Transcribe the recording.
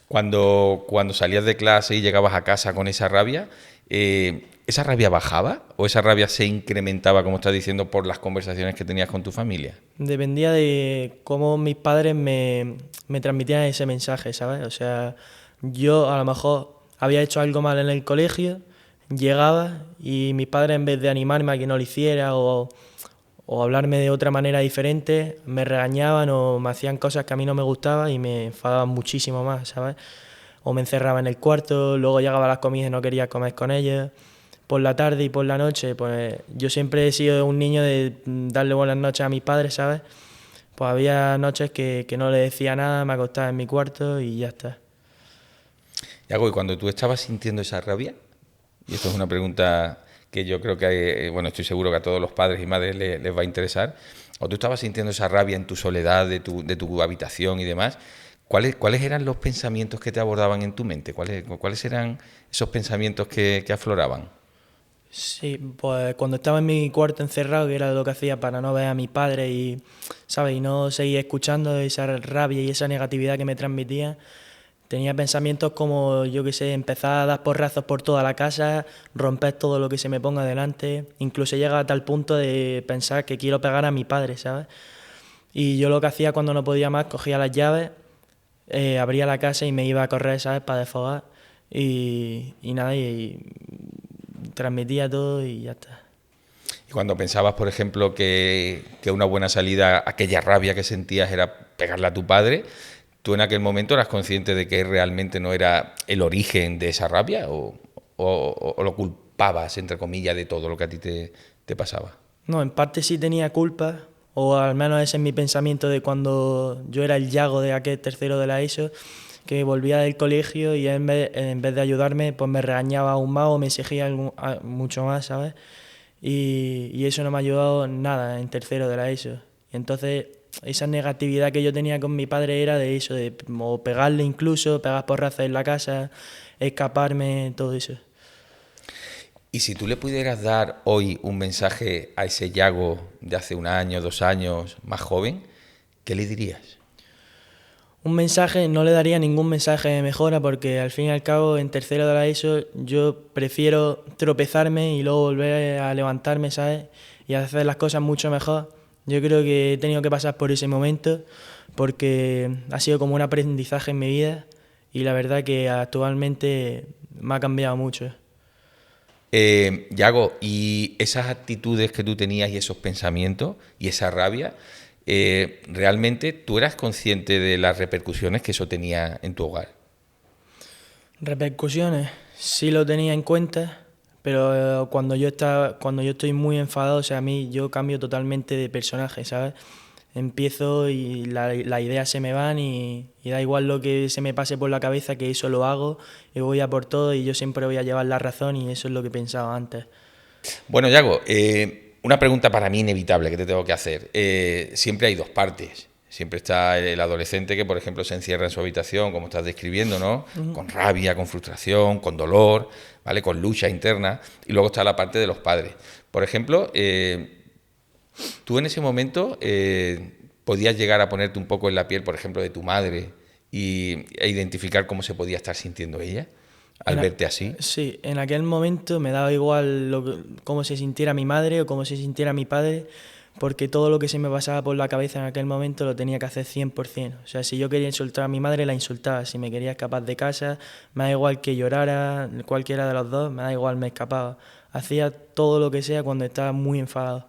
Cuando salías de clase y llegabas a casa con ¿esa rabia bajaba o esa rabia se incrementaba, como estás diciendo, por las conversaciones que tenías con tu familia? Dependía de cómo mis padres me transmitían ese mensaje, ¿sabes? O sea, yo a lo mejor había hecho algo mal en el colegio, llegaba y mis padres en vez de animarme a que no lo hiciera o hablarme de otra manera diferente, me regañaban o me hacían cosas que a mí no me gustaban y me enfadaban muchísimo más, ¿sabes? O me encerraba en el cuarto, luego llegaba a las comidas y no quería comer con ellos. Por la tarde y por la noche, pues yo siempre he sido un niño de darle buenas noches a mis padres, ¿sabes? Pues había noches que no le decía nada, me acostaba en mi cuarto y ya está. Yago, y cuando tú estabas sintiendo esa rabia, y esto es una pregunta que yo creo que, bueno, estoy seguro que a todos los padres y madres les va a interesar, o tú estabas sintiendo esa rabia en tu soledad, de tu habitación y demás, ¿cuáles eran los pensamientos que te abordaban en tu mente? ¿Cuáles eran esos pensamientos que afloraban? Sí, pues cuando estaba en mi cuarto encerrado, que era lo que hacía para no ver a mi padre y, ¿sabes? Y no seguir escuchando esa rabia y esa negatividad que me transmitía, tenía pensamientos como, yo qué sé, empezar a dar porrazos por toda la casa, romper todo lo que se me ponga delante, incluso llega a tal punto de pensar que quiero pegar a mi padre, ¿sabes? Y yo lo que hacía cuando no podía más, cogía las llaves, abría la casa y me iba a correr, ¿sabes? Para desfogar y nada, y transmitía todo y ya está. Y cuando pensabas, por ejemplo, que una buena salida, aquella rabia que sentías era pegarle a tu padre, ¿tú en aquel momento eras consciente de que realmente no era el origen de esa rabia o lo culpabas, entre comillas, de todo lo que a ti te pasaba? No, en parte sí tenía culpa, o al menos ese es mi pensamiento de cuando yo era el Yago de aquel tercero de la ESO, que volvía del colegio y en vez de ayudarme, pues me regañaba aún más o me exigía mucho más, ¿sabes? Y eso no me ha ayudado nada en tercero de la ESO. Y entonces esa negatividad que yo tenía con mi padre era de eso, de o pegarle incluso, pegar porrazos en la casa, escaparme, todo eso. Y si tú le pudieras dar hoy un mensaje a ese Yago de hace un año, 2 años, más joven, ¿qué le dirías? Un mensaje, no le daría ningún mensaje de mejora porque al fin y al cabo en tercero de la ESO yo prefiero tropezarme y luego volver a levantarme, ¿sabes? Y hacer las cosas mucho mejor. Yo creo que he tenido que pasar por ese momento porque ha sido como un aprendizaje en mi vida y la verdad que actualmente me ha cambiado mucho. Yago, y esas actitudes que tú tenías y esos pensamientos y esa rabia, ¿realmente tú eras consciente de las repercusiones que eso tenía en tu hogar? Repercusiones, sí lo tenía en cuenta, pero cuando yo estoy muy enfadado, o sea, a mí yo cambio totalmente de personaje, ¿sabes? Empiezo y las ideas se me van y da igual lo que se me pase por la cabeza, que eso lo hago y voy a por todo y yo siempre voy a llevar la razón y eso es lo que pensaba antes. Bueno, Yago, una pregunta para mí inevitable que te tengo que hacer. Siempre hay dos partes. Siempre está el adolescente que, por ejemplo, se encierra en su habitación, como estás describiendo, ¿no? Con rabia, con frustración, con dolor, ¿vale? Con lucha interna. Y luego está la parte de los padres. Por ejemplo, tú en ese momento podías llegar a ponerte un poco en la piel, por ejemplo, de tu madre e identificar cómo se podía estar sintiendo ella al En a- verte así. sí, en aquel momento me daba igual cómo se sintiera mi madre o cómo se sintiera mi padre, porque todo lo que se me pasaba por la cabeza en aquel momento lo tenía que hacer 100%. O sea, si yo quería insultar a mi madre, la insultaba. Si me quería escapar de casa, me da igual que llorara, cualquiera de los dos, me da igual, me escapaba. Hacía todo lo que sea cuando estaba muy enfadado.